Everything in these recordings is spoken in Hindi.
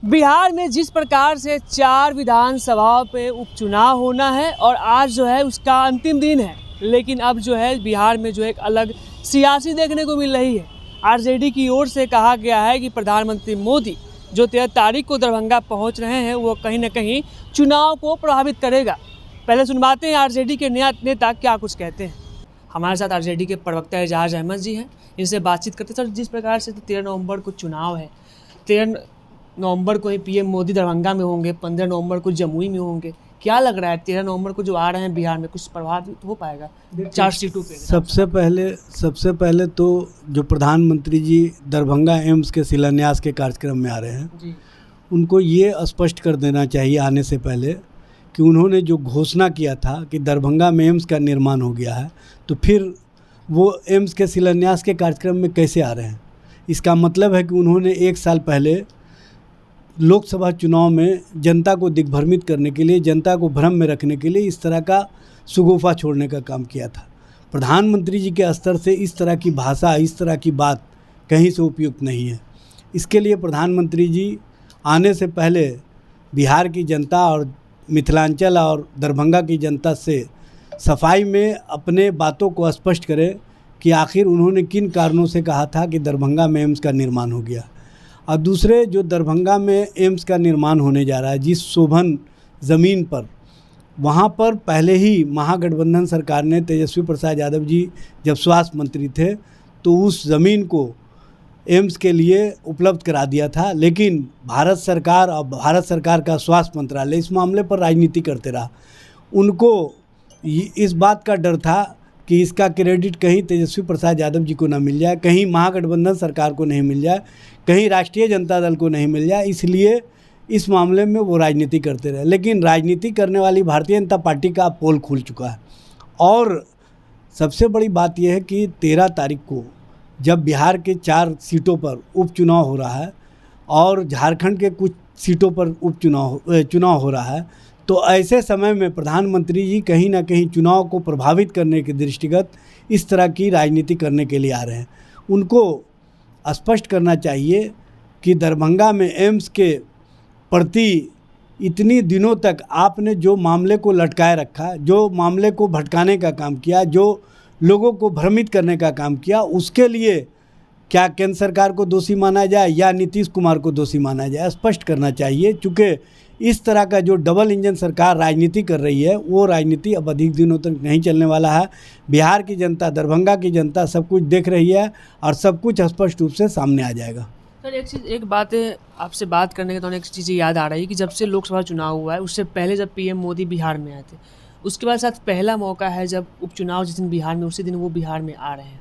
बिहार में जिस प्रकार से 4 विधानसभाओं पे उपचुनाव होना है और आज जो है उसका अंतिम दिन है, लेकिन अब जो है बिहार में जो एक अलग सियासी देखने को मिल रही है। आरजेडी की ओर से कहा गया है कि प्रधानमंत्री मोदी जो 13 तारीख को दरभंगा पहुंच रहे हैं वो कहीं ना कहीं चुनाव को प्रभावित करेगा। पहले सुनवाते हैं आरजेडी के नेता क्या कुछ कहते हैं। हमारे साथ आरजेडी के प्रवक्ता एजाज अहमद जी हैं, इनसे बातचीत करते सर। जिस प्रकार से 13 नवंबर को चुनाव है, 13 नवंबर को ही पीएम मोदी दरभंगा में होंगे, 15 नवंबर को जमुई में होंगे, क्या लग रहा है 13 नवंबर को जो आ रहे हैं बिहार में कुछ प्रभावित हो पाएगा 4 सीटों पे? सबसे पहले तो जो प्रधानमंत्री जी दरभंगा एम्स के शिलान्यास के कार्यक्रम में आ रहे हैं जी, उनको ये स्पष्ट कर देना चाहिए आने से पहले कि उन्होंने जो घोषणा किया था कि दरभंगा में एम्स का निर्माण हो गया है, तो फिर वो एम्स के शिलान्यास के कार्यक्रम में कैसे आ रहे हैं? इसका मतलब है कि उन्होंने 1 साल पहले लोकसभा चुनाव में जनता को दिग्भ्रमित करने के लिए, जनता को भ्रम में रखने के लिए इस तरह का सुगोफा छोड़ने का काम किया था। प्रधानमंत्री जी के स्तर से इस तरह की भाषा, इस तरह की बात कहीं से उपयुक्त नहीं है। इसके लिए प्रधानमंत्री जी आने से पहले बिहार की जनता और मिथिलांचल और दरभंगा की जनता से सफाई में अपने बातों को स्पष्ट करें कि आखिर उन्होंने किन कारणों से कहा था कि दरभंगा में एम्स का निर्माण हो गया। और दूसरे, जो दरभंगा में एम्स का निर्माण होने जा रहा है, जिस शोभन ज़मीन पर, वहाँ पर पहले ही महागठबंधन सरकार ने, तेजस्वी प्रसाद यादव जी जब स्वास्थ्य मंत्री थे तो उस ज़मीन को एम्स के लिए उपलब्ध करा दिया था, लेकिन भारत सरकार और भारत सरकार का स्वास्थ्य मंत्रालय इस मामले पर राजनीति करते रहा। उनको इस बात का डर था कि इसका क्रेडिट कहीं तेजस्वी प्रसाद यादव जी को ना मिल जाए, कहीं महागठबंधन सरकार को नहीं मिल जाए, कहीं राष्ट्रीय जनता दल को नहीं मिल जाए, इसलिए इस मामले में वो राजनीति करते रहे। लेकिन राजनीति करने वाली भारतीय जनता पार्टी का पोल खुल चुका है। और सबसे बड़ी बात यह है कि 13 तारीख को जब बिहार के 4 सीटों पर उपचुनाव हो रहा है और झारखंड के कुछ सीटों पर चुनाव हो रहा है, तो ऐसे समय में प्रधानमंत्री जी कहीं ना कहीं चुनाव को प्रभावित करने के दृष्टिगत इस तरह की राजनीति करने के लिए आ रहे हैं। उनको स्पष्ट करना चाहिए कि दरभंगा में एम्स के प्रति इतनी दिनों तक आपने जो मामले को लटकाए रखा, जो मामले को भटकाने का काम किया, जो लोगों को भ्रमित करने का काम किया, उसके लिए क्या केंद्र सरकार को दोषी माना जाए या नीतीश कुमार को दोषी माना जाए, स्पष्ट करना चाहिए। चूँकि इस तरह का जो डबल इंजन सरकार राजनीति कर रही है, वो राजनीति अब अधिक दिनों तक नहीं चलने वाला है। बिहार की जनता, दरभंगा की जनता सब कुछ देख रही है और सब कुछ स्पष्ट रूप से सामने आ जाएगा। सर एक बात है, आपसे बात करने के दौरान एक चीज़ याद आ रही है कि जब से लोकसभा चुनाव हुआ है, उससे पहले जब पीएम मोदी बिहार में आए थे, उसके बाद साथ पहला मौका है जब उपचुनाव जिस दिन बिहार में, उसी दिन वो बिहार में आ रहे हैं।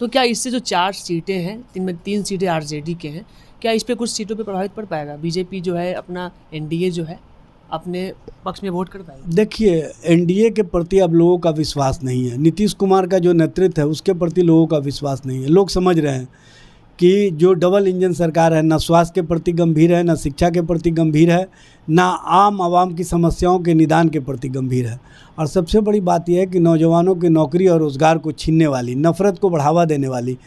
तो क्या इससे जो 4 सीटें हैं, जिनमें 3 सीटें आरजेडी के हैं, क्या इस पे कुछ सीटों पे प्रभावित पड़ पाएगा? बीजेपी जो है अपना एनडीए जो है अपने पक्ष में वोट कर पाएगा? देखिए, एनडीए के प्रति अब लोगों का विश्वास नहीं है। नीतीश कुमार का जो नेतृत्व है उसके प्रति लोगों का विश्वास नहीं है। लोग समझ रहे हैं कि जो डबल इंजन सरकार है, ना स्वास्थ्य के प्रति गंभीर है, ना शिक्षा के प्रति गंभीर है, ना आम आवाम की समस्याओं के निदान के प्रति गंभीर है। और सबसे बड़ी बात यह है कि नौजवानों की नौकरी और रोज़गार को छीनने वाली, नफ़रत को बढ़ावा देने वाली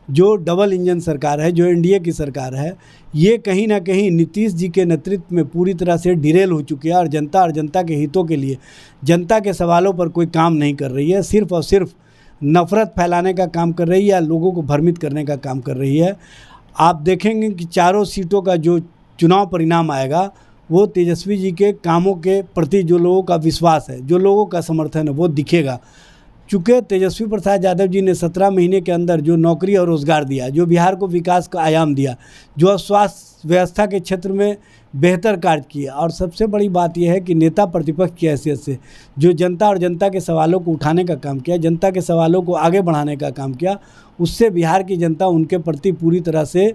जो डबल इंजन सरकार है, जो एनडीए की सरकार है, ये कहीं ना कहीं नीतीश जी के नेतृत्व में पूरी तरह से डिरेल हो चुकी है और जनता के हितों के लिए, जनता के सवालों पर कोई काम नहीं कर रही है। सिर्फ और सिर्फ नफ़रत फैलाने का काम कर रही है या लोगों को भ्रमित करने का काम कर रही है। आप देखेंगे कि 4 सीटों का जो चुनाव परिणाम आएगा, वो तेजस्वी जी के कामों के प्रति जो लोगों का विश्वास है, जो लोगों का समर्थन है, वो दिखेगा। चूँकि तेजस्वी प्रसाद यादव जी ने 17 महीने के अंदर जो नौकरी और रोज़गार दिया, जो बिहार को विकास का आयाम दिया, जो स्वास्थ्य व्यवस्था के क्षेत्र में बेहतर कार्य किया, और सबसे बड़ी बात यह है कि नेता प्रतिपक्ष की हैसियत से जो जनता और जनता के सवालों को उठाने का काम किया, जनता के सवालों को आगे बढ़ाने का काम किया, उससे बिहार की जनता उनके प्रति पूरी तरह से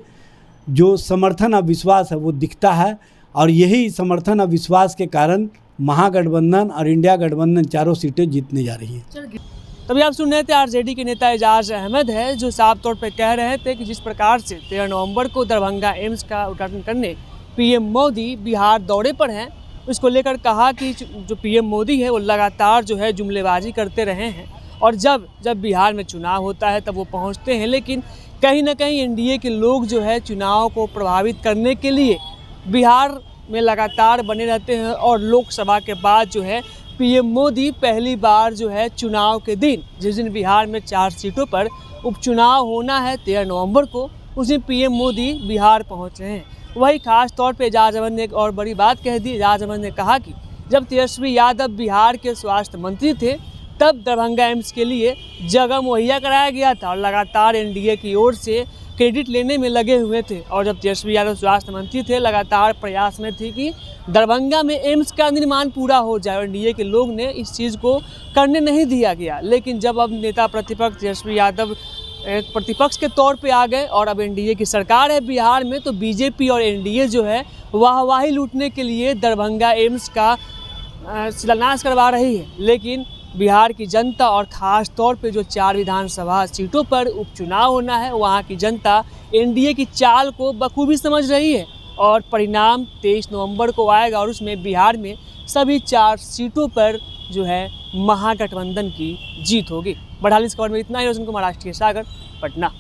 जो समर्थन और विश्वास है वो दिखता है। और यही समर्थन और विश्वास के कारण महागठबंधन और इंडिया गठबंधन 4 सीटें जीतने जा रही हैं। तभी आप सुन रहे थे आरजेडी के नेता एजाज अहमद है, जो साफ तौर पे कह रहे थे कि जिस प्रकार से 13 नवंबर को दरभंगा एम्स का उद्घाटन करने पीएम मोदी बिहार दौरे पर हैं, उसको लेकर कहा कि जो पीएम मोदी है वो लगातार जो है जुमलेबाजी करते रहे हैं और जब बिहार में चुनाव होता है तब वो पहुंचते हैं, लेकिन कहीं ना कहीं एनडीए के लोग जो है चुनाव को प्रभावित करने के लिए बिहार में लगातार बने रहते हैं और लोकसभा के बाद जो है पीएम मोदी पहली बार जो है चुनाव के दिन, जिस दिन बिहार में 4 सीटों पर उपचुनाव होना है 13 नवंबर को, उस दिन पीएम मोदी बिहार पहुंच रहे हैं। वही खास तौर पे एजाज अहमद ने एक और बड़ी बात कह दी। एजाज अहमद ने कहा कि जब तेजस्वी यादव बिहार के स्वास्थ्य मंत्री थे तब दरभंगा एम्स के लिए जगह मुहैया कराया गया था और लगातार एनडीए की ओर से क्रेडिट लेने में लगे हुए थे। और जब तेजस्वी यादव स्वास्थ्य मंत्री थे लगातार प्रयास में थी कि दरभंगा में एम्स का निर्माण पूरा हो जाए और एनडीए के लोग ने इस चीज़ को करने नहीं दिया गया। लेकिन जब अब नेता प्रतिपक्ष तेजस्वी यादव प्रतिपक्ष के तौर पे आ गए और अब एनडीए की सरकार है बिहार में, तो बीजेपी और एनडीए जो है वाहवाही लूटने के लिए दरभंगा एम्स का शिलान्यास करवा रही है। लेकिन बिहार की जनता और ख़ास तौर पे जो 4 विधानसभा सीटों पर उपचुनाव होना है, वहाँ की जनता एनडीए की चाल को बखूबी समझ रही है और परिणाम 23 नवंबर को आएगा और उसमें बिहार में सभी 4 सीटों पर जो है महागठबंधन की जीत होगी। बढ़ाली इस खबर में इतना ही। रोशन कुमार, राष्ट्रीय सागर, पटना।